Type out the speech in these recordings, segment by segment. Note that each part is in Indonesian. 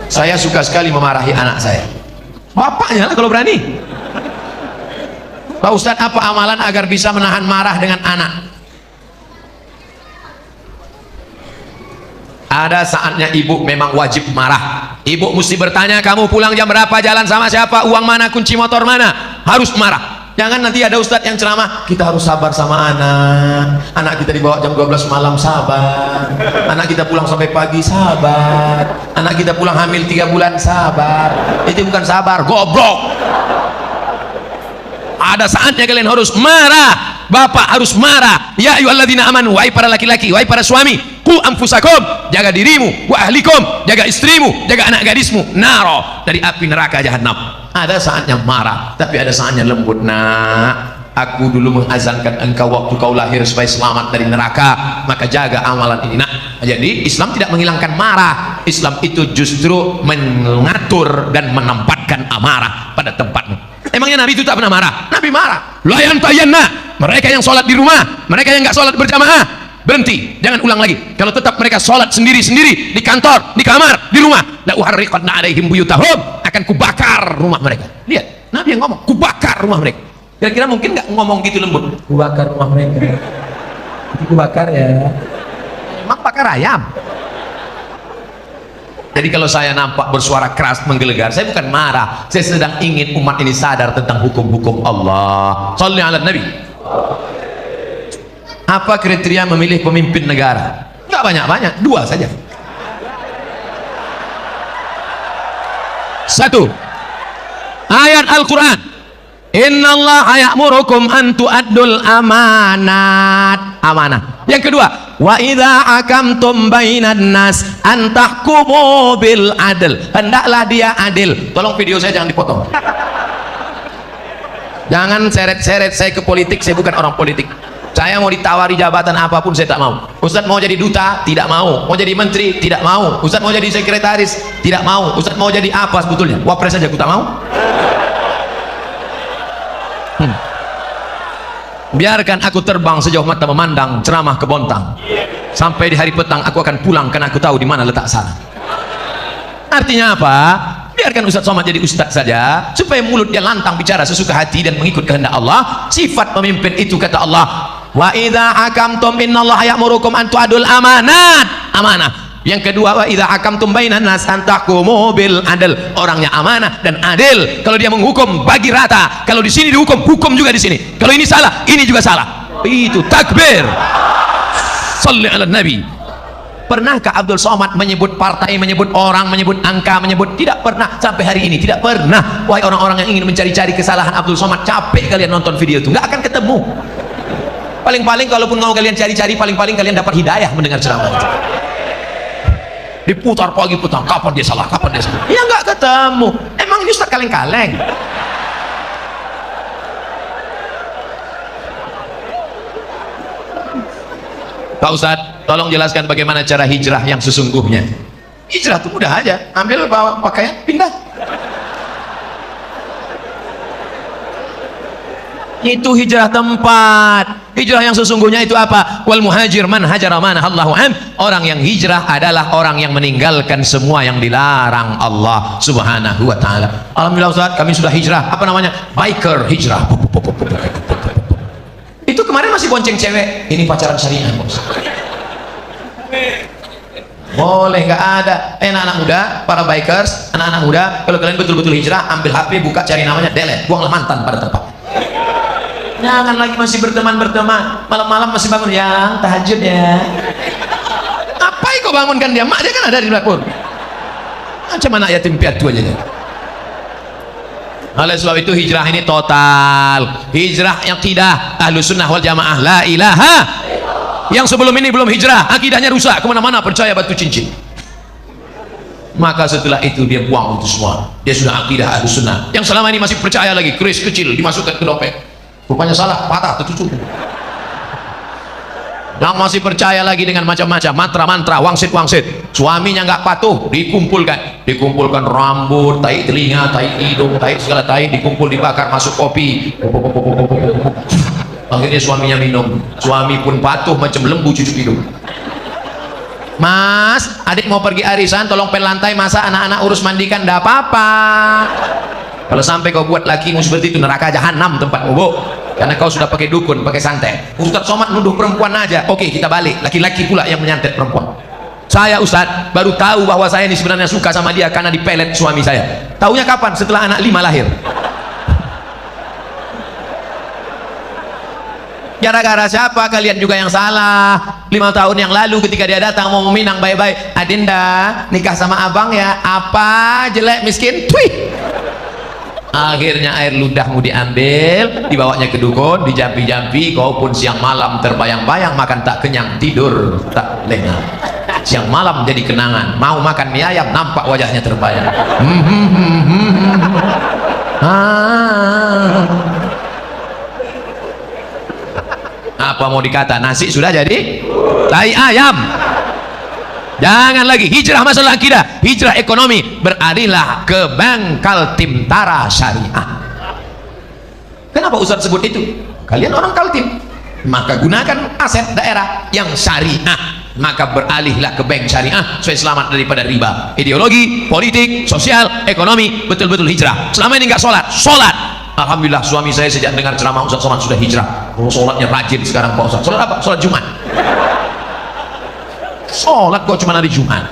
Saya suka sekali memarahi anak saya. Bapaknya lah kalau berani. Pak Ustadz, apa amalan agar bisa menahan marah dengan anak? Ada saatnya ibu memang wajib marah. Ibu mesti bertanya, kamu pulang jam berapa, jalan sama siapa, uang mana, kunci motor mana. Harus marah. Jangan nanti ada ustadz yang ceramah, kita harus sabar sama anak kita dibawa jam 12 malam, sabar. Anak kita pulang sampai pagi, sabar. Anak kita pulang hamil 3 bulan, sabar. Itu bukan sabar, goblok. Ada saatnya kalian harus marah. Bapak harus marah. Ya ayyuhalladzina amanu, wahai para laki-laki, wahai para suami, qu anfusakum, jaga dirimu, wa ahlikum, jaga istrimu, jaga anak gadismu, naro, dari api neraka jahanam. Ada saatnya marah, tapi ada saatnya lembut. Nak, aku dulu mengazankan engkau waktu kau lahir supaya selamat dari neraka, maka jaga amalan ini. Nak, jadi Islam tidak menghilangkan marah. Islam itu justru mengatur dan menempatkan amarah pada tempatnya. Emangnya Nabi itu tak pernah marah? Nabi marah. La yantayanna, mereka yang sholat di rumah, mereka yang nggak sholat berjamaah, berhenti, jangan ulang lagi. Kalau tetap mereka sholat sendiri-sendiri di kantor, di kamar, di rumah, la uharriqanna alaihim buyutahum, akan kubakar rumah mereka. Lihat, Nabi yang ngomong, kubakar rumah mereka. Kira-kira mungkin nggak ngomong gitu lembut? Kubakar rumah mereka. Itu kubakar ya. Emang bakar ayam. Jadi kalau saya nampak bersuara keras menggelegar, saya bukan marah, saya sedang ingin umat ini sadar tentang hukum-hukum Allah. Shalli ala Nabi. Apa kriteria memilih pemimpin negara? Nggak banyak-banyak, 2 saja. 1, ayat Al-Quran, innallaha ya'murukum an tu'addul amanat, amanah. Yang kedua, wa idza hakamtum bainan nas an tahkumu bil adl, hendaklah dia adil. Tolong video saya jangan dipotong. Jangan seret-seret saya ke politik, saya bukan orang politik. Saya mau ditawari jabatan apapun saya tak mau. Ustadz mau jadi duta, tidak mau. Mau jadi menteri, tidak mau. Ustadz mau jadi sekretaris, tidak mau. Ustadz mau jadi apa sebetulnya? Wapres saja aku tak mau. Biarkan aku terbang sejauh mata memandang, ceramah ke Bontang. Sampai di hari petang aku akan pulang karena aku tahu di mana letak sana. Artinya apa? Biarkan Ustadz Somad jadi ustadz saja, supaya mulut dia lantang bicara sesuka hati dan mengikut kehendak Allah. Sifat pemimpin itu kata Allah, wa idza hakamtum innallaha ya'murukum an tu'adul amanat, amanah. Yang kedua, wa idza hakamtum bainan nas an tahkumu bil adl, orangnya amanah dan adil. Kalau dia menghukum bagi rata, kalau di sini dihukum, hukum juga di sini. Kalau ini salah, ini juga salah. Itu takbir. Shalli ala Nabi. Pernahkah Abdul Somad menyebut partai, menyebut orang, menyebut angka, menyebut? Tidak pernah sampai hari ini, tidak pernah. Wahai orang-orang yang ingin mencari-cari kesalahan Abdul Somad, capek kalian nonton video itu, nggak akan ketemu. Paling-paling kalaupun mau kalian cari-cari, paling-paling kalian dapat hidayah mendengar ceramah itu. Diputar pagi petang, kapan dia salah, kapan dia salah, ya nggak ketemu. Emang ini Ustaz kaleng-kaleng? Pak Ustadz, tolong jelaskan bagaimana cara hijrah yang sesungguhnya. Hijrah itu mudah aja, ambil bawa pakaian, pindah. Itu hijrah tempat. Hijrah yang sesungguhnya itu apa? Wal muhajir man hajara ma nahallahu an. Orang yang hijrah adalah orang yang meninggalkan semua yang dilarang Allah Subhanahu wa taala. Alhamdulillah Ustaz, kami sudah hijrah. Apa namanya? Biker hijrah. Itu kemarin masih bonceng cewek. Ini pacaran syariah, Bos. Boleh, nggak ada. Anak-anak muda, para bikers, anak-anak muda, kalau kalian betul-betul hijrah, ambil HP, buka, cari namanya, delete, buanglah mantan pada tempat. Jangan lagi masih berteman-berteman, malam-malam masih bangun, yang tahajud ya. Apa yang kau bangunkan dia? Mak dia kan ada di dapur. Macam anak yatim piatu aja dia. Oleh sebab itu hijrah ini total. Hijrah yang tidak ahlu sunnah wal jamaah, la ilaha. Yang sebelum ini belum hijrah, akidahnya rusak, kemana-mana percaya batu cincin. Maka setelah itu dia buang itu semua. Dia sudah akidah ahlu sunnah. Yang selama ini masih percaya lagi, keris kecil dimasukkan ke dompet. Rupanya salah, patah, tercucuk. Yang masih percaya lagi dengan macam-macam mantra-mantra, wangsit-wangsit, suaminya nggak patuh, dikumpulkan rambut, tai telinga, tai hidung, tai segala tai, dikumpul, dibakar, masuk kopi. Akhirnya suaminya minum, suami pun patuh macam lembu cucuk hidung. Mas, adik mau pergi arisan, tolong pel lantai, masa anak-anak urus mandikan, ndak apa-apa. Kalau sampai kau buat lakimu seperti itu, neraka jahanam tempatmu, Bu. Karena kau sudah pakai dukun, pakai santet. Ustadz Somad nuduh perempuan aja. Oke, kita balik, laki-laki pula yang menyantet perempuan. Saya Ustadz baru tahu bahwa saya ini sebenarnya suka sama dia karena dipelet suami saya. Taunya kapan? Setelah anak 5 lahir. Gara-gara siapa kalian juga yang salah? 5 tahun yang lalu ketika dia datang mau meminang baik-baik, Adinda nikah sama abang ya. Apa jelek miskin? Twih. Akhirnya air ludahmu diambil, dibawanya ke dukun, dijampi-jampi. Kau pun siang malam terbayang-bayang, makan tak kenyang, tidur tak lengah. Siang malam jadi kenangan, mau makan mie ayam nampak wajahnya terbayang. Apa mau dikata, nasi sudah jadi tai ayam. Jangan lagi hijrah masalah akidah, hijrah ekonomi, beralihlah ke Bangkal Timtara Syariah. Kenapa Ustaz sebut itu? Kalian orang Kaltim, maka gunakan aset daerah yang syariah, maka beralihlah ke bank syariah supaya selamat daripada riba. Ideologi, politik, sosial, ekonomi, betul-betul hijrah. Selama ini nggak sholat. Alhamdulillah suami saya sejak dengar ceramah Ustaz Somad sudah hijrah. Sholatnya rajin sekarang Pak Ustaz. Sholat apa? Sholat Jumat. Sholat kok cuma hari Jumat.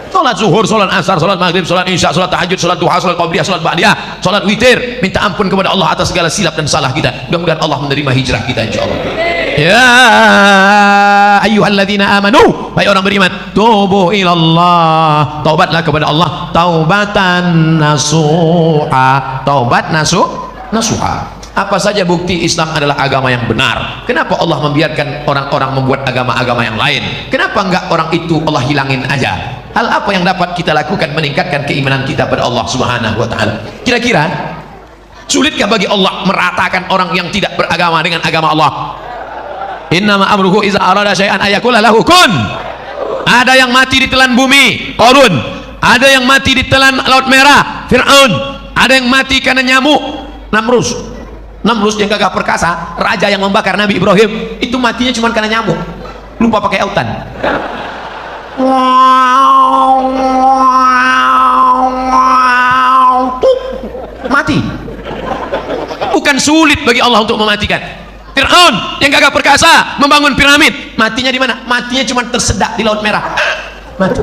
Sholat zuhur, sholat asar, sholat maghrib, sholat isya, sholat tahajud, sholat duha, sholat qabliyah, sholat ba'diyah, sholat witir. Minta ampun kepada Allah atas segala silap dan salah kita. Mudah-mudahan Allah menerima hijrah kita insyaallah. Ya ayyuhalladzina amanu, hai orang beriman, tubu ilallah, taubatlah kepada Allah, taubatan nasuha, taubat nasuha. Apa saja bukti Islam adalah agama yang benar? Kenapa Allah membiarkan orang-orang membuat agama-agama yang lain? Kenapa enggak orang itu Allah hilangin aja? Hal apa yang dapat kita lakukan meningkatkan keimanan kita pada Allah Subhanahu wa taala? Kira-kira sulitkah bagi Allah meratakan orang yang tidak beragama dengan agama Allah? Innama amruhu iza arada syai'an ayaqula lahu kun. Ada yang mati ditelan bumi, Qarun. Ada yang mati ditelan Laut Merah, Fir'aun. Ada yang mati karena nyamuk, Namrus yang gagah perkasa, raja yang membakar Nabi Ibrahim, itu matinya cuma karena nyamuk, lupa pakai autan. Mati. Bukan sulit bagi Allah untuk mematikan. Fir'aun yang gagah perkasa membangun piramid, matinya di mana? Matinya cuma tersedak di Laut Merah. Mati.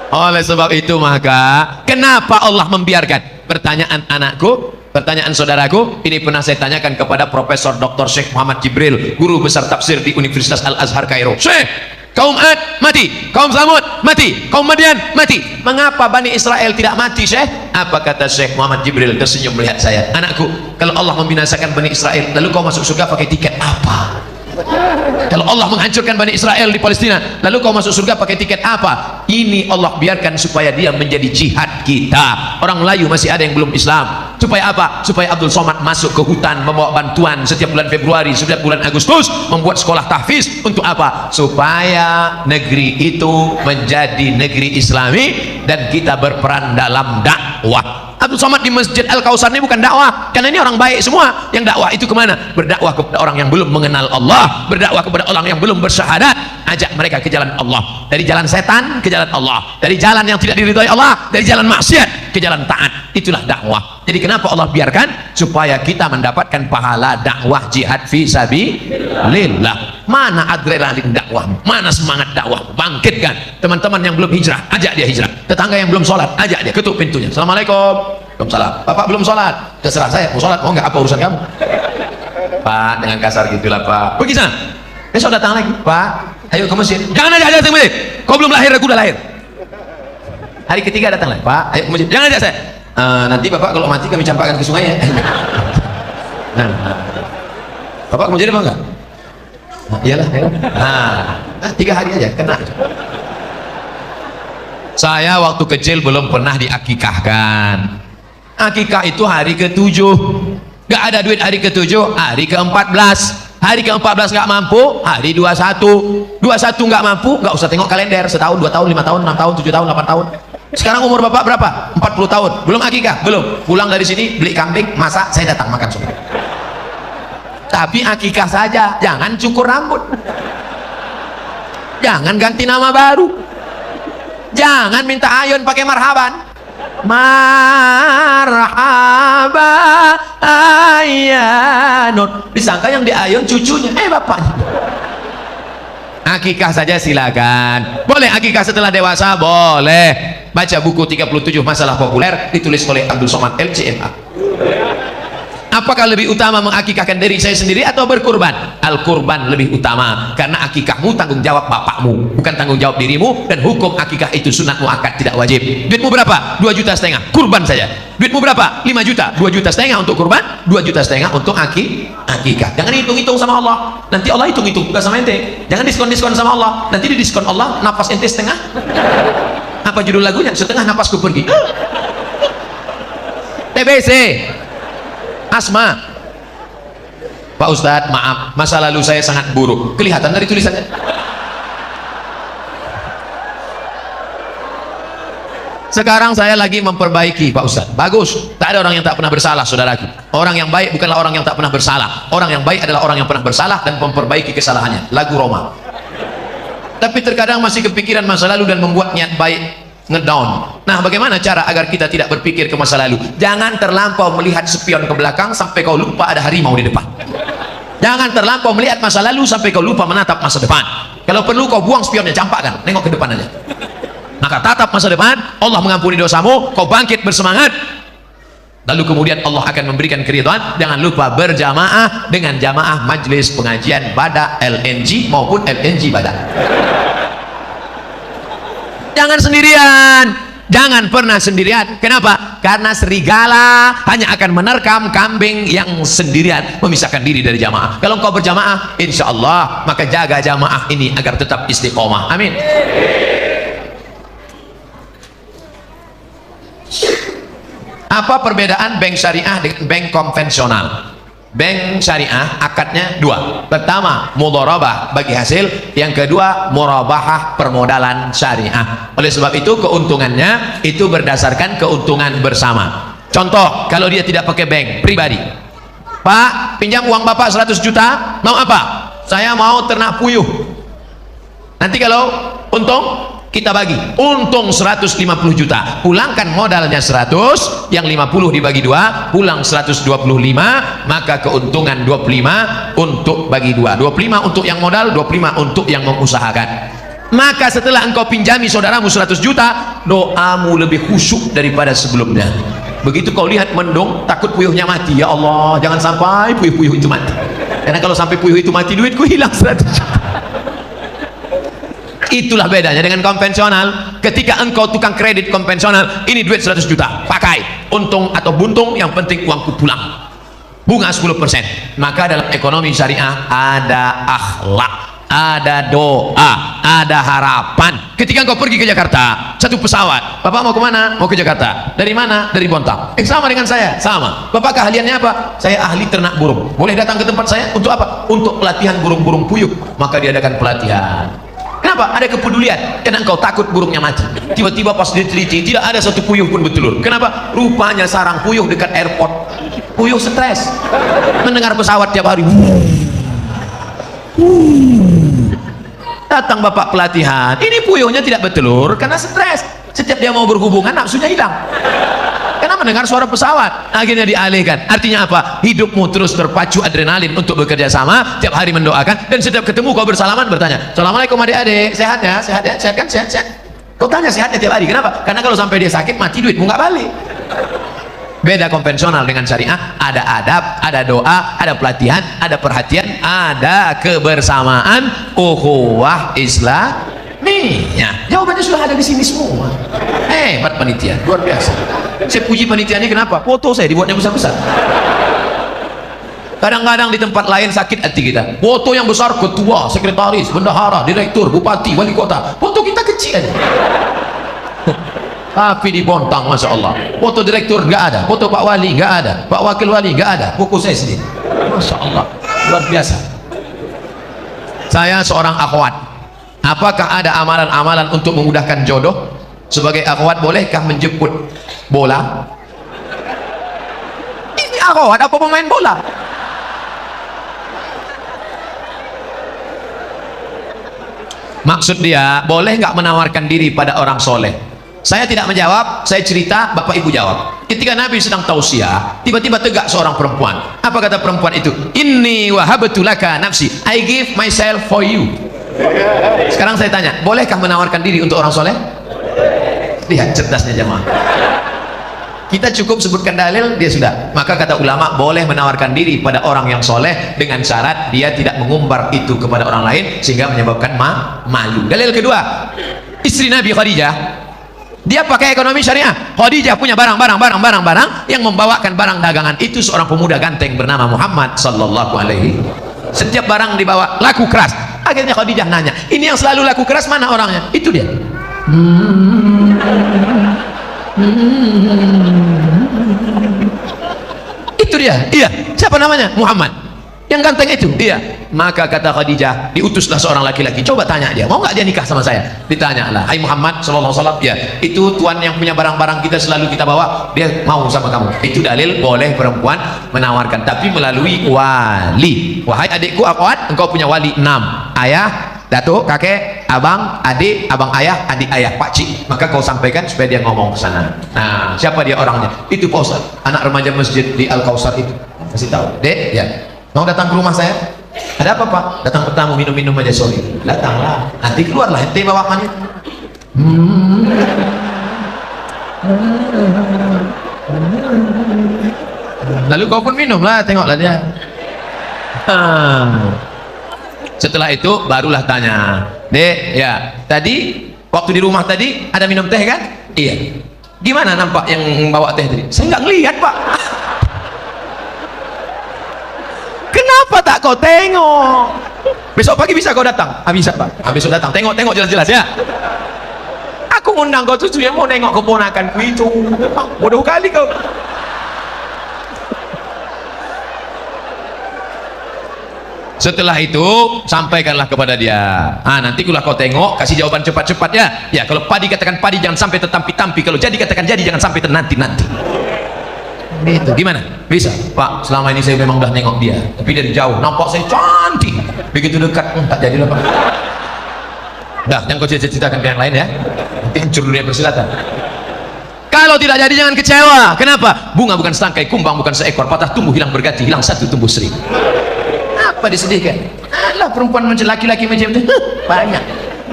Oleh sebab itu maka kenapa Allah membiarkan? Pertanyaan anakku, pertanyaan saudaraku, ini pernah saya tanyakan kepada Profesor Dr. Syekh Muhammad Jibril, guru besar tafsir di Universitas Al-Azhar Kairo. Syekh, kaum Ad mati, kaum Samud mati, kaum Madian mati, mengapa Bani Israel tidak mati, Syekh? Apa kata Syekh Muhammad Jibril tersenyum melihat saya? Anakku, kalau Allah membinasakan Bani Israel lalu kau masuk surga pakai tiket apa? Kalau Allah menghancurkan Bani Israel di Palestina lalu kau masuk surga pakai tiket apa? Ini Allah biarkan supaya dia menjadi jihad kita. Orang Melayu masih ada yang belum Islam. Supaya apa? Supaya Abdul Somad masuk ke hutan membawa bantuan setiap bulan Februari, setiap bulan Agustus, membuat sekolah tahfiz. Untuk apa? Supaya negeri itu menjadi negeri Islami dan kita berperan dalam dakwah. Abdul Somad di Masjid Al-Kausar ini bukan dakwah, karena ini orang baik semua. Yang dakwah itu kemana? Berdakwah kepada orang yang belum mengenal Allah, berdakwah kepada orang yang belum bersyahadat, ajak mereka ke jalan Allah, dari jalan setan ke jalan Allah, dari jalan yang tidak diridhai Allah, dari jalan maksiat ke jalan taat. Itulah dakwah. Jadi kenapa Allah biarkan? Supaya kita mendapatkan pahala dakwah jihad fi sabilillah. Mana adrenalin dakwah? Mana semangat dakwah? Bangkitkan teman-teman yang belum hijrah, ajak dia hijrah. Tetangga yang belum sholat, ajak dia, ketuk pintunya. Assalamualaikum. Belum salat. Bapak belum sholat. Terserah saya, mau sholat mau nggak, apa urusan kamu? Pak, dengan kasar gitulah Pak. Pergi sana. Besok datang lagi. Pak, ayo ke masjid. Jangan ajak datang ke masjid. Kau belum lahir, aku udah lahir. Hari ketiga datang lagi. Pak, ayo ke masjid. Jangan ajak saya. Nanti Bapak kalau mati kami campakkan ke sungai ya. Bapak ke masjid apa enggak? Iyalah. 3 hari aja kena. Saya waktu kecil belum pernah diakikahkan. Akikah itu hari ke-7. Gak ada duit hari ke-7, hari ke-14. Hari ke-14 gak mampu, hari 21. 21 gak mampu, gak usah tengok kalender, setahun, 2 tahun, 5 tahun, 6 tahun, 7 tahun, 8 tahun. Sekarang umur bapak berapa? 40 tahun. Belum akikah? Belum. Pulang dari sini beli kambing, masak, saya datang makan semua. Tapi akikah saja, jangan cukur rambut, jangan ganti nama baru, jangan minta ayun pakai marhaban. Marhaba ayanun, disangka yang diayun cucunya, bapaknya. Akikah saja silakan. Boleh akikah setelah dewasa? Boleh. Baca buku 37 masalah populer ditulis oleh Abdul Somad LCMA. Apakah lebih utama mengakikahkan diri saya sendiri atau berkurban? Al-kurban lebih utama, karena akikahmu tanggung jawab bapakmu, bukan tanggung jawab dirimu, dan hukum akikah itu sunat muakkad, tidak wajib. Duitmu berapa? 2,5 juta, kurban saja. Duitmu berapa? 5 juta, 2,5 juta untuk kurban, 2,5 juta untuk akikah. Jangan hitung-hitung sama Allah, nanti Allah hitung-hitung bukan sama ente. Jangan diskon-diskon sama Allah, nanti di diskon Allah nafas ente setengah. Apa judul lagunya? Setengah nafasku pergi. TBC, asma. Pak Ustadz, maaf, masa lalu saya sangat buruk. Kelihatan dari tulisannya. Sekarang saya lagi memperbaiki, Pak Ustadz. Bagus. Tak ada orang yang tak pernah bersalah, saudaraku. Orang yang baik bukanlah orang yang tak pernah bersalah. Orang yang baik adalah orang yang pernah bersalah dan memperbaiki kesalahannya. Lagu Roma. Tapi terkadang masih kepikiran masa lalu dan membuat niat baik ngedown. Nah, bagaimana cara agar kita tidak berpikir ke masa lalu? Jangan terlampau melihat spion ke belakang sampai kau lupa ada harimau di depan. Jangan terlampau melihat masa lalu sampai kau lupa menatap masa depan. Kalau perlu kau buang spionnya, campakkan, nengok ke depan aja. Maka tatap masa depan, Allah mengampuni dosamu, kau bangkit bersemangat. Lalu kemudian Allah akan memberikan keridhaan. Jangan lupa berjamaah dengan jamaah majlis pengajian Badak LNG maupun LNG Badak. Jangan sendirian, jangan pernah sendirian. Kenapa? Karena serigala hanya akan menerkam kambing yang sendirian, memisahkan diri dari jamaah. Kalau engkau berjamaah, insya Allah, maka jaga jamaah ini agar tetap istiqomah. Amin. Apa perbedaan bank syariah dengan bank konvensional? Bank syariah akadnya dua. Pertama, mudharabah bagi hasil. Yang kedua, murabahah permodalan syariah. Oleh sebab itu keuntungannya itu berdasarkan keuntungan bersama. Contoh, kalau dia tidak pakai bank pribadi. Pak, pinjam uang Bapak 100 juta, mau apa? Saya mau ternak puyuh. Nanti kalau untung kita bagi, untung 150 juta, pulangkan modalnya 100, yang 50 dibagi 2, pulang 125, maka keuntungan 25 untuk bagi 2, 25 untuk yang modal, 25 untuk yang mengusahakan. Maka setelah engkau pinjami saudaramu 100 juta, doamu lebih khusyuk daripada sebelumnya. Begitu kau lihat mendung, takut puyuhnya mati, ya Allah, jangan sampai puyuh-puyuh itu mati, karena kalau sampai puyuh itu mati, duitku hilang 100 juta. Itulah bedanya dengan konvensional. Ketika engkau tukang kredit konvensional, ini duit 100 juta, pakai, untung atau buntung, yang penting uangku pulang, bunga 10%. Maka dalam ekonomi syariah ada akhlak, ada doa, ada harapan. Ketika engkau pergi ke Jakarta, satu pesawat, Bapak mau kemana? Mau ke Jakarta. Dari mana? Dari Bontang. Sama dengan saya, sama. Bapak keahliannya apa? Saya ahli ternak burung. Boleh datang ke tempat saya untuk apa? Untuk pelatihan burung-burung puyuh. Maka diadakan pelatihan. Kenapa? Ada kepedulian. Karena engkau takut burungnya mati. Tiba-tiba pas diteliti, tidak ada satu puyuh pun bertelur. Kenapa? Rupanya sarang puyuh dekat airport. Puyuh stres mendengar pesawat tiap hari. Datang bapak pelatihan, ini puyuhnya tidak bertelur karena stres. Setiap dia mau berhubungan, nafsunya hilang karena mendengar suara pesawat. Akhirnya dialihkan. Artinya apa? Hidupmu terus terpacu adrenalin untuk bekerja sama, tiap hari mendoakan, dan setiap ketemu kau bersalaman bertanya, Assalamualaikum adik-adik, sehat ya? Sehat ya? Sehat kan? Sehat, sehat. Kau tanya sehatnya tiap hari. Kenapa? Karena kalau sampai dia sakit, mati, duitmu nggak balik. Beda konvensional dengan syariah. Ada adab, ada doa, ada pelatihan, ada perhatian, ada kebersamaan, ukhuwah Islamiyah. Jawabannya sudah ada di sini semua. Hebat panitia, luar biasa. Saya puji panitianya, kenapa? Foto saya dibuatnya besar-besar. Kadang-kadang di tempat lain sakit hati kita, foto yang besar, ketua, sekretaris, bendahara, direktur, bupati, wali kota, foto kita kecil aja. Tapi di Bontang, Masya Allah, foto direktur nggak ada, foto Pak Wali nggak ada, Pak Wakil Wali nggak ada, buku saya sendiri. Masya Allah, luar biasa. Saya seorang akhwat. Apakah ada amalan-amalan untuk memudahkan jodoh? Sebagai akhwat bolehkah menjemput bola? Ini akhwat apa pemain bola? Maksud dia, boleh nggak menawarkan diri pada orang soleh? Saya tidak menjawab, saya cerita, bapak ibu jawab. Ketika Nabi sedang tausiah, tiba-tiba tegak seorang perempuan. Apa kata perempuan itu? Inni wahabtu laka nafsi, I give myself for you. Sekarang saya tanya, bolehkah menawarkan diri untuk orang soleh? Lihat cerdasnya jemaah. Kita cukup sebutkan dalil, dia sudah. Maka kata ulama, boleh menawarkan diri pada orang yang soleh dengan syarat dia tidak mengumbar itu kepada orang lain sehingga menyebabkan malu. Dalil kedua, istri Nabi Khadijah, dia pakai ekonomi syariah. Khadijah punya barang yang membawakan barang dagangan itu seorang pemuda ganteng bernama Muhammad sallallahu alaihi. Setiap barang dibawa laku keras. Akhirnya Khadijah nanya, ini yang selalu laku keras mana orangnya? Itu dia. Itu dia. Iya. Siapa namanya? Muhammad. Yang ganteng itu. Iya. Maka kata Khadijah, diutuslah seorang laki-laki. Coba tanya dia, mau nggak dia nikah sama saya? Ditanyalah, hai Muhammad sallallahu alaihi wasallam. Ya, itu tuan yang punya barang-barang kita selalu kita bawa, dia mau sama kamu. Itu dalil boleh perempuan menawarkan, tapi melalui wali. Wahai adikku akhwat, engkau punya wali 6. Ayah, datuk, kakek, abang, adik, abang ayah, adik ayah, pakcik. Maka kau sampaikan supaya dia ngomong ke sana. Nah, siapa dia orangnya? Itu Pak Ustaz, anak remaja masjid di Al-Kausar itu. Kasih tahu. Dek, ya. Mau datang ke rumah saya? Ada apa, Pak? Datang bertamu, minum-minum aja, sorry. Datanglah. Nanti keluarlah ente bawaannya. Lalu kau pun minumlah, tengoklah dia. Setelah itu barulah tanya, Dek, ya tadi waktu di rumah tadi ada minum teh kan? Iya. Gimana nampak yang bawa teh tadi? Saya nggak ngelihat, Pak. Kenapa tak kau tengok? Besok pagi bisa kau datang? Bisa, Pak. Besok datang, tengok jelas-jelas ya. Aku ngundang kau tuh mau nengok keponakanku itu. Bodoh kali kau. Setelah itu sampaikanlah kepada dia. Nanti kulah kau tengok, kasih jawaban cepat-cepat ya. Ya, kalau padi katakan padi, jangan sampai tertampi-tampi. Kalau jadi katakan jadi, jangan sampai ternanti-nanti. Itu gimana? Bisa, Pak. Selama ini saya memang udah nengok dia, tapi dari jauh nampak saya cantik. Begitu dekat, tak jadilah, Pak. Dah, yang kau ceritakan ke yang lain ya. Nanti hancur dunia persilatan. Kalau tidak jadi jangan kecewa. Kenapa? Bunga bukan setangkai, kumbang bukan seekor, patah tumbuh hilang berganti, hilang satu tumbuh seribu. Apa disedihkan? Alah, perempuan macam laki-laki macam itu banyak.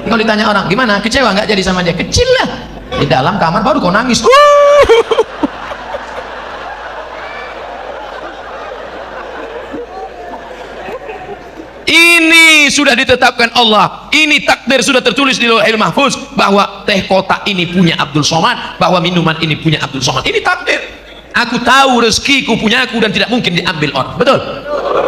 Kalau ditanya orang, gimana? Kecewa nggak jadi sama dia? Kecil lah. Di dalam kamar baru kau nangis. Ini sudah ditetapkan Allah. Ini takdir sudah tertulis di Lauhul Mahfuz bahwa teh kotak ini punya Abdul Somad, bahwa minuman ini punya Abdul Somad. Ini takdir. Aku tahu rezekiku punya aku dan tidak mungkin diambil orang. Betul?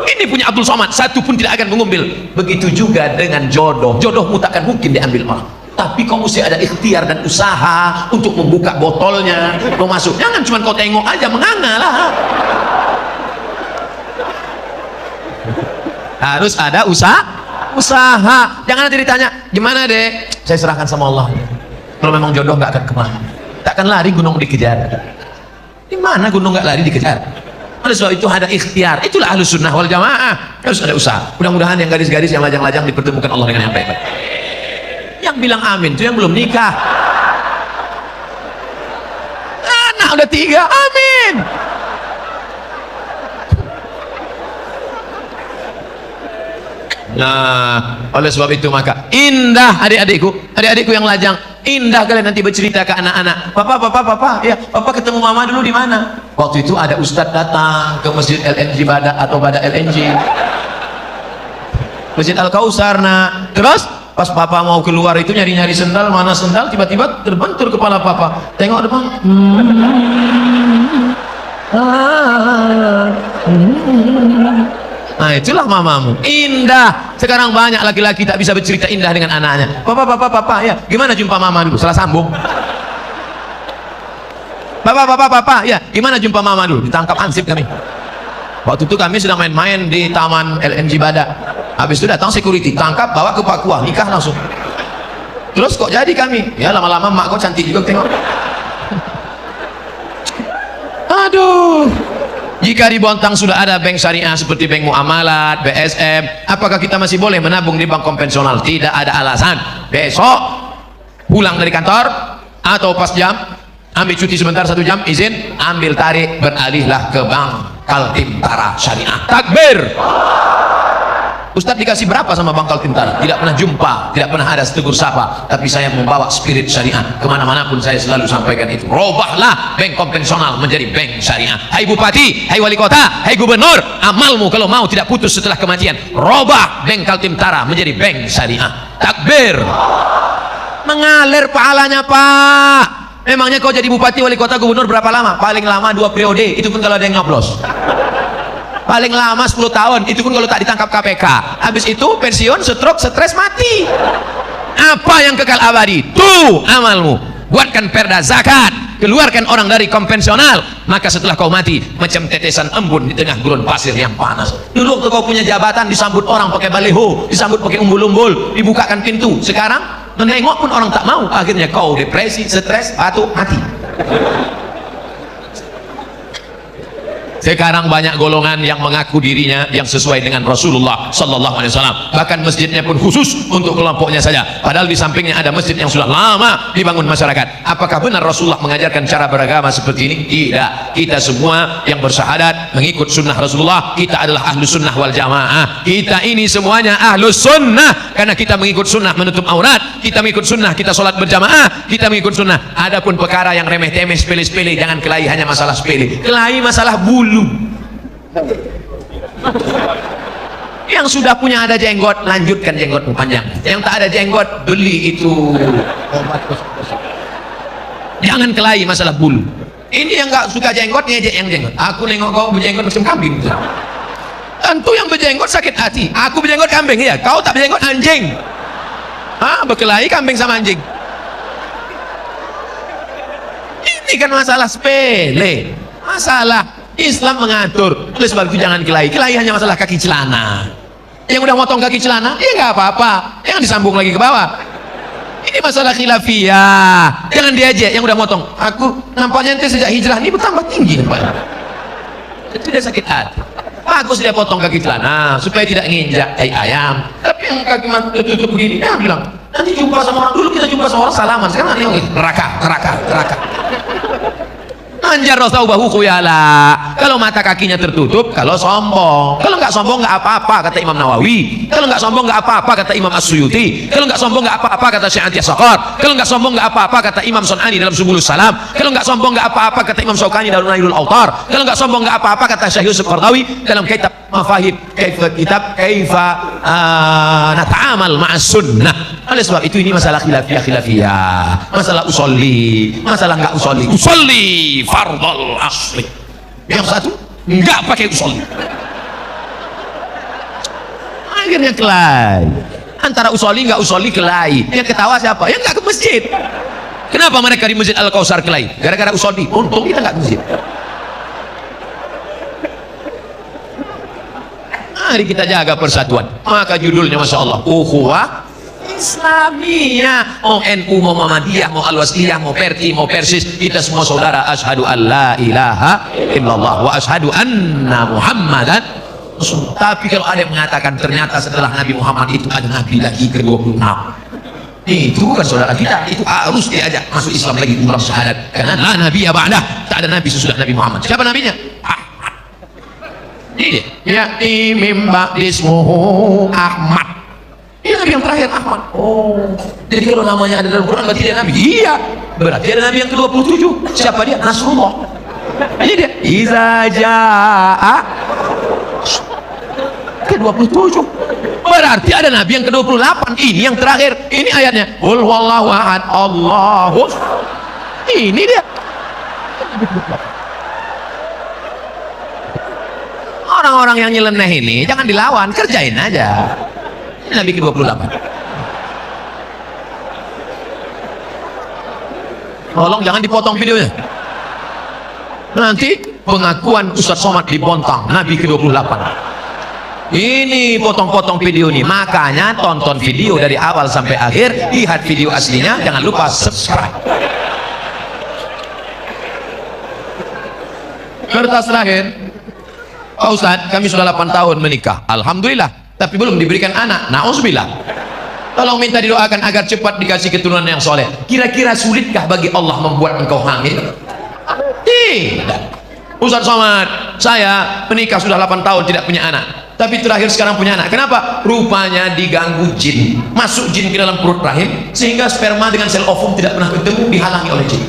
Ini punya Abdul Somad, satu pun tidak akan mengambil. Begitu juga dengan jodoh. Jodohmu tak akan mungkin diambil orang. Tapi kau mesti ada ikhtiar dan usaha untuk membuka botolnya, mau masuk. Jangan cuma kau tengok aja, menganga lah. Harus ada usaha. Jangan nanti ditanya, gimana dek? Saya serahkan sama Allah. Kalau memang jodoh nggak akan kemana. Tak akan lari gunung dikejar. Di mana gunung nggak lari dikejar? Oleh sebab itu ada ikhtiar. Itulah Ahlus Sunnah wal Jamaah. Harus ada usaha. Mudah-mudahan yang gadis-gadis yang lajang-lajang dipertemukan Allah dengan yang baik-baik. Yang bilang amin itu yang belum nikah. Anak udah 3, amin. Nah, oleh sebab itu maka indah adik-adikku yang lajang, indah kalian nanti bercerita ke anak-anak. Papa, ya, papa ketemu mama dulu di mana? Waktu itu ada ustadz datang ke masjid LNG Bada atau Bada LNG, masjid Al-Kausar. Nah, terus pas papa mau keluar itu nyari-nyari sendal, mana sendal, tiba-tiba terbentur kepala papa. Tengok depan. Nah, itulah mamamu. Indah. Sekarang banyak laki-laki tak bisa bercerita indah dengan anaknya. Papa, ya, gimana jumpa mama dulu? Salah sambung. Papa, ya, gimana jumpa mama dulu? Ditangkap ansip kami. Waktu itu kami sedang main-main di taman LNG Bada. Habis itu datang security, tangkap, bawa ke Papua, nikah langsung. Terus kok jadi kami? Ya lama-lama mak kok cantik juga tengok. Aduh. Jika di Bontang sudah ada bank syariah seperti bank muamalat, BSM, apakah kita masih boleh menabung di bank konvensional? Tidak ada alasan. Besok pulang dari kantor atau pas jam, ambil cuti sebentar 1 jam, izin, ambil tarik, beralihlah ke bank Kaltim-Tara Syariah. Takbir. Ustadz dikasih berapa sama Bank Kaltim-Tara? Tidak pernah jumpa, tidak pernah ada tegur sapa, tapi saya membawa spirit syariah kemana-mana pun saya selalu sampaikan itu. Robahlah bank konvensional menjadi bank syariah. Hai Bupati, hai Wali Kota, hai Gubernur, amalmu kalau mau tidak putus setelah kematian. Robah bank Kaltim-Tara menjadi bank syariah. Takbir. Mengalir pahalanya Pak. Memangnya kau jadi Bupati, Wali Kota, Gubernur berapa lama? Paling lama 2 periode, itu pun kalau ada yang nyoblos. Paling lama 10 tahun, itu pun kalau tak ditangkap KPK. Habis itu pensiun, stroke, stres, mati. Apa yang kekal abadi? Tuh amalmu. Buatkan perda zakat, keluarkan orang dari konvensional, maka setelah kau mati macam tetesan embun di tengah gurun pasir yang panas. Dulu waktu kau punya jabatan disambut orang pakai baliho, disambut pakai umbul-umbul, dibukakan pintu. Sekarang menengok pun orang tak mau, akhirnya kau depresi, stres, batuk, mati. Sekarang banyak golongan yang mengaku dirinya yang sesuai dengan Rasulullah Sallallahu Alaihi Wasallam. Bahkan masjidnya pun khusus untuk kelompoknya saja. Padahal di sampingnya ada masjid yang sudah lama dibangun masyarakat. Apakah benar Rasulullah mengajarkan cara beragama seperti ini? Tidak. Kita semua yang bersyahadat mengikut sunnah Rasulullah, kita adalah ahlu sunnah wal jamaah. Kita ini semuanya ahlu sunnah karena kita mengikut sunnah menutup aurat. Kita mengikut sunnah, kita sholat berjamaah. Kita mengikut sunnah. Adapun perkara yang remeh-temeh, sepele-sepele, jangan kelahi hanya masalah sepele. Kelahi masalah bulu. Yang sudah punya ada jenggot, lanjutkan jenggotmu panjang. Yang tak ada jenggot, beli itu obat. Jangan kelahi masalah bulu. Ini yang gak suka jenggot, ngejek yang jenggot. Aku nengok kau berjenggot macam kambing. Tentu yang berjenggot sakit hati. Aku berjenggot kambing ya, kau tak berjenggot anjing. Berkelahi kambing sama anjing. Ini kan masalah sepele. Masalah Islam mengatur. Oleh sebab itu jangan kelahi. Kelahi hanya masalah kaki celana. Yang udah motong kaki celana, ya nggak apa-apa. Jangan disambung lagi ke bawah. Ini masalah khilafiyah. Jangan diajak yang udah motong. Aku nampaknya ente sejak hijrah ini bertambah tinggi nampaknya. Itu dia sakit hati. Bagus dia potong kaki celana supaya tidak nginjak tai ayam. Tapi yang kaki tutup begini, dia bilang nanti jumpa sama orang, dulu kita jumpa sama orang salaman. Sekarang nanti neraka. Anjar thawbahu khuyala. Kalau mata kakinya tertutup, kalau sombong. Kalau nggak sombong nggak apa-apa kata Imam Nawawi. Kalau nggak sombong nggak apa-apa kata Imam As-Suyuti. Kalau nggak sombong nggak apa-apa kata Syekh Anti-Sakhar. Kalau nggak sombong nggak apa-apa kata Imam Sun'ani dalam Subulus Salam. Kalau nggak sombong nggak apa-apa kata Imam Syaukani dalam Nailul Autar. Kalau nggak sombong nggak apa-apa kata Syekh Yusuf Qardawi dalam kitab Mafahim Kaifa Nata'amal Ma'as Sunnah. Oleh sebab itu ini masalah khilafiyah, masalah usolli, masalah nggak usolli fardal asli. Yang satu nggak pakai usolli, akhirnya kelahi. Antara usolli nggak usolli kelahi. Yang ketawa siapa? Yang nggak ke masjid. Kenapa mereka di Masjid Al-Kausar kelahi? Gara-gara usolli. Untung kita nggak ke masjid. Mari kita jaga persatuan. Maka judulnya Masya Allah, ukhuwah Islamiyah. Mau NU, mau Muhammadiyah, mau Al-Wasliyah, mau Perti, mau Persis, kita semua saudara. Asyhadu an la ilaha illallah wa asyhadu anna Muhammadan. Tapi kalau ada yang mengatakan ternyata setelah Nabi Muhammad itu ada Nabi lagi ke-26, itu bukan saudara kita. Itu harus diajak masuk Islam lagi, umrah syahadat. Karena la nabiya ba'dah, tak ada nabi sesudah Nabi Muhammad. Siapa nabinya? Ini dia, ya mimba ismuhu Ahmad. Ini nabi yang terakhir, Ahmad. Oh, jadi kalau namanya ada dalam Quran berarti dia nabi. Iya, berarti ada nabi yang ke-27. Siapa dia? Nasrullah. Ini dia, iza jaa ke-27. Berarti ada nabi yang ke-28. Ini yang terakhir. Ini ayatnya, qul huwallahu ahad Allahu. Ini dia. Orang-orang yang nyeleneh ini jangan dilawan, kerjain aja. Ini Nabi ke-28. Tolong jangan dipotong videonya. Nanti pengakuan Ustadz Somad di Bontang, Nabi ke-28. Ini potong-potong video nih, makanya tonton video dari awal sampai akhir, lihat video aslinya, jangan lupa subscribe. Kertas terakhir, Pak Ustadz, kami sudah 8 tahun menikah, alhamdulillah, tapi belum diberikan anak, na'udzubillah. Tolong minta didoakan agar cepat dikasih keturunan yang soleh. Kira-kira sulitkah bagi Allah membuat engkau hamil? Tidak. Ustadz Somad, saya menikah sudah 8 tahun tidak punya anak, tapi terakhir sekarang punya anak. Kenapa? Rupanya diganggu jin, masuk jin ke dalam perut rahim, sehingga sperma dengan sel ovum tidak pernah ketemu, dihalangi oleh jin.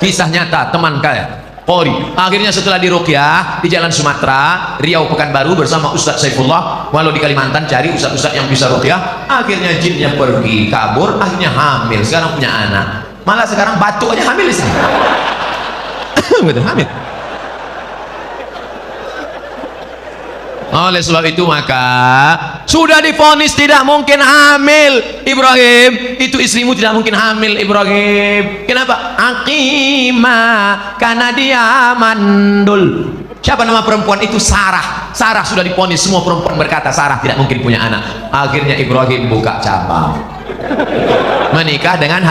Kisah nyata teman kaya Polri. Akhirnya setelah diruqyah di Jalan Sumatera, Riau, Pekanbaru bersama Ustadz Saifullah, walau di Kalimantan cari ustadz-ustadz yang bisa ruqyah, akhirnya jinnya pergi kabur, akhirnya hamil, sekarang punya anak. Malah sekarang batuk aja hamil di sini. Betul, hamil. Oleh sebab itu maka sudah divonis tidak mungkin hamil Ibrahim, itu istrimu tidak mungkin hamil Ibrahim. Kenapa? Aqimah, karena dia mandul. Siapa nama perempuan itu? Sarah. Sarah sudah divonis, semua perempuan berkata Sarah tidak mungkin punya anak. Akhirnya Ibrahim buka cabang, menikah dengan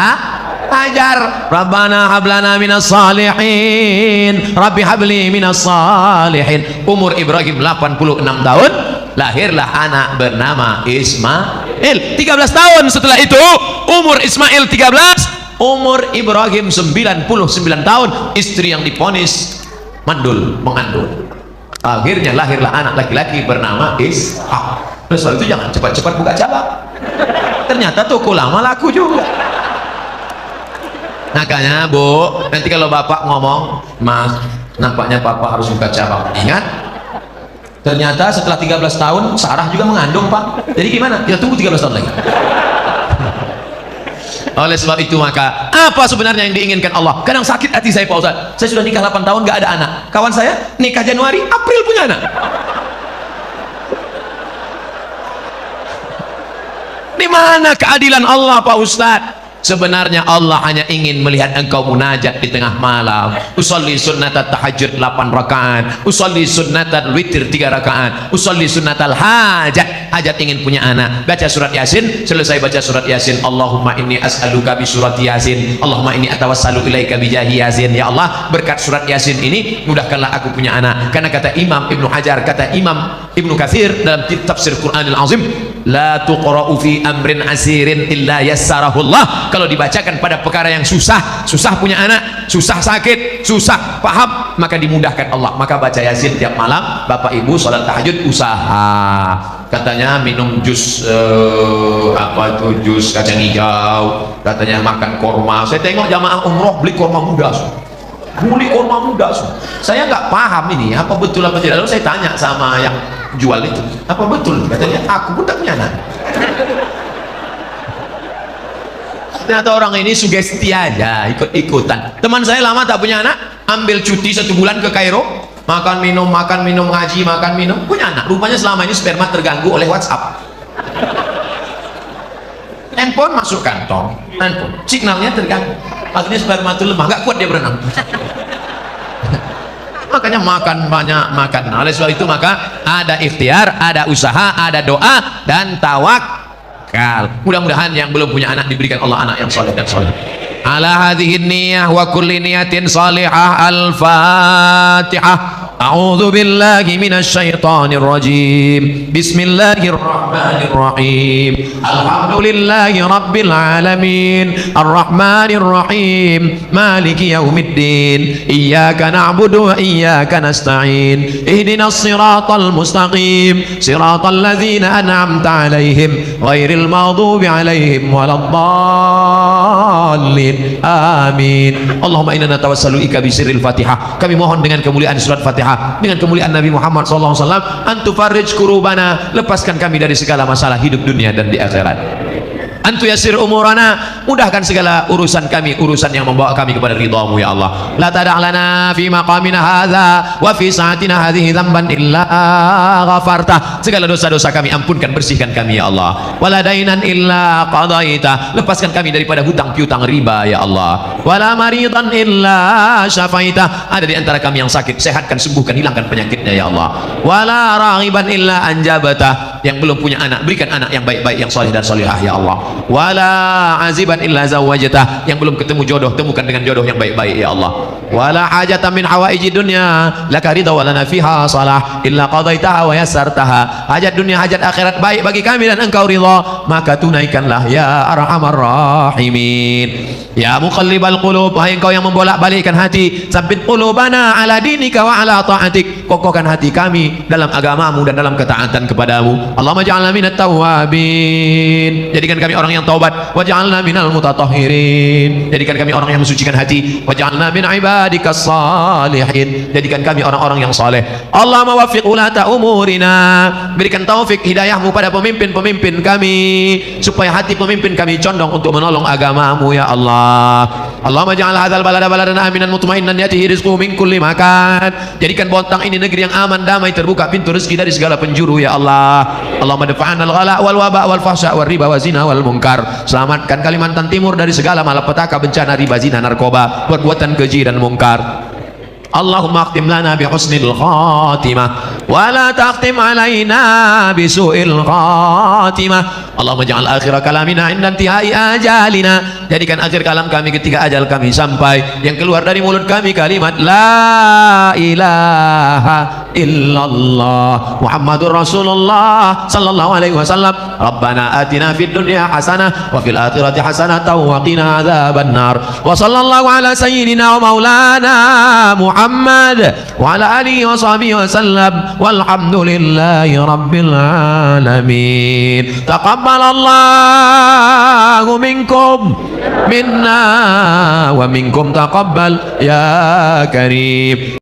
Hajar. Rabbana hablana minas salihin, Rabbi habli minas salihin. Umur Ibrahim 86 tahun, lahirlah anak bernama Ismail. 13 tahun setelah itu, umur Ismail 13, umur Ibrahim 99 tahun, istri yang divonis mandul, mengandung. Akhirnya lahirlah anak laki-laki bernama Ishak. Oleh sebab itu jangan cepat-cepat buka cabang. Ternyata toko lama laku juga. Makanya Bu, nanti kalau bapak ngomong, Mas, nampaknya bapak harus buka cabang, ingat, ternyata setelah 13 tahun Sarah juga mengandung Pak. Jadi gimana? Kita tunggu 13 tahun lagi. Oleh sebab itu maka apa sebenarnya yang diinginkan Allah? Kadang sakit hati saya Pak Ustadz, saya sudah nikah 8 tahun gak ada anak. Kawan saya nikah Januari, April punya anak. Di mana keadilan Allah Pak Ustadz? Sebenarnya Allah hanya ingin melihat engkau munajat di tengah malam. Usolli sunnatat tahajud 8 rakaat, usolli sunnatal witir 3 rakaat, usolli sunnatal hajat. Hajat ingin punya anak, baca surat Yasin, selesai baca surat Yasin, Allahumma inni as'aluka bi surat Yasin, Allahumma inni atawassalu ilaika bi jahi Yasin. Ya Allah, berkat surat Yasin ini mudahkanlah aku punya anak. Karena kata Imam Ibnu Hajar, kata Imam Ibnu Katsir dalam tafsir Qur'anil Azim, la tuqra'u fi amrin asirin illa yassarahullah. Kalau dibacakan pada perkara yang susah, susah punya anak, susah sakit, susah paham, maka dimudahkan Allah. Maka baca Yasin tiap malam. Bapak Ibu sholat tahajud usaha, katanya minum jus apa itu, jus kacang hijau, katanya makan korma. Saya tengok jamaah umroh beli korma muda, beli korma muda. Saya nggak paham ini apa betul apa tidak. Lalu saya tanya sama yang jual itu, apa betul? Katanya aku pun tak punya anak. Ternyata orang ini sugesti aja, ikut-ikutan. Teman saya lama tak punya anak, ambil cuti 1 bulan ke Kairo, makan minum ngaji, makan minum, punya anak. Rupanya selama ini sperma terganggu oleh WhatsApp. Handphone masuk kantong, handphone signalnya terganggu, akhirnya sperma itu lemah, nggak kuat dia berenang. Makanya makan banyak, makan. Oleh sebab itu maka ada ikhtiar, ada usaha, ada doa dan tawakal. Mudah-mudahan yang belum punya anak diberikan Allah anak yang soleh dan soleh. Ala hadhihi niyyah wa kulli niyatin salihah. Al-Fatihah. A'udzu billahi minasy syaithanir rajim. Bismillahirrahmanirrahim. Alhamdulillahi rabbil alamin. Arrahmanir rahim. Maliki yaumiddin. Iyyaka na'budu wa iyyaka nasta'in. Ihdinas siratal mustaqim. Siratal ladzina an'amta 'alaihim ghairil maghdubi 'alaihim waladdallin. Amin. Allahumma inna natawassalu ika bi sirril Fatihah. Kami mohon dengan kemuliaan surat Fatihah, dengan kemuliaan Nabi Muhammad SAW, antufarrij kurubana, lepaskan kami dari segala masalah hidup dunia dan di akhirat. Antu yasir umurana, mudahkan segala urusan kami, urusan yang membawa kami kepada ridhamu ya Allah. La tada'lana fi maqamina hadza wa fi sa'atina hadhihi dzamban illa ghafarta. Segala dosa-dosa kami ampunkan, bersihkan kami ya Allah. Wala dainan illa qadaita, lepaskan kami daripada hutang piutang riba ya Allah. Wala maridan illa syafaita, ada di antara kami yang sakit, sehatkan, sembuhkan, hilangkan penyakitnya ya Allah. Wala raghiban illa anjabata, yang belum punya anak, berikan anak yang baik-baik, yang soleh dan solihah ya Allah. Wala aziban illa zawajata, yang belum ketemu jodoh, temukan dengan jodoh yang baik-baik ya Allah. Wala hajatan min hawaiji dunya laka ridha wa lana fiha salah illa qadaitaha wa yassartaha. Hajat dunia, hajat akhirat baik bagi kami dan engkau ridha, maka tunaikanlah ya arhamar rahimin. Ya muqallibal qulub, wahai engkau yang membolak-balikkan hati, tsabbit qulubana ala dinika wa ala ta'atik, kokohkan hati kami dalam agamamu dan dalam ketaatan kepadamu. Allahumma ja'alna minat tawwabin, jadikan kami orang yang taubat. Waj'alna minal mutatahhirin, jadikan kami orang yang mensucikan hati. Waj'alna min ibadikas salihin, jadikan kami orang-orang yang saleh. Allahumma waffiq ulata umurina, berikan taufik hidayahmu pada pemimpin-pemimpin kami, supaya hati pemimpin kami condong untuk menolong agamamu ya Allah. Allahumma ja'al hadzal balada baladan aminan mutmainnan yatihi rizquhu min kulli makan, jadikan Bontang ini negeri yang aman, damai, terbuka pintu rezeki dari segala penjuru ya Allah. Allahumma dafa'an al-ghala wal waba wal fahsya wal riba wa zina wal munkar, selamatkan Kalimantan Timur dari segala malapetaka, bencana, riba, zina, narkoba, perbuatan keji dan mungkar. Allahumma akhtim lana bi husnil khatimah wa la taqtim alaina bi su'il khatimah. Allahumma ja'al akhir kalamina inda intihai ajalina, jadikan akhir kalam kami ketika ajal kami sampai, yang keluar dari mulut kami kalimat la ilaha illallah Muhammadur Rasulullah sallallahu alaihi wasallam. Rabbana atina fid dunya hasanah wa fil akhirati hasanah wa qina adzabannar. Wa sallallahu ala sayyidina wa maulana Muhammad wa ala alihi wa sahbihi wa sallam, walhamdulillahi rabbil alamin. Taqabbalallahu minkum minna wa minkum taqabbal ya karim.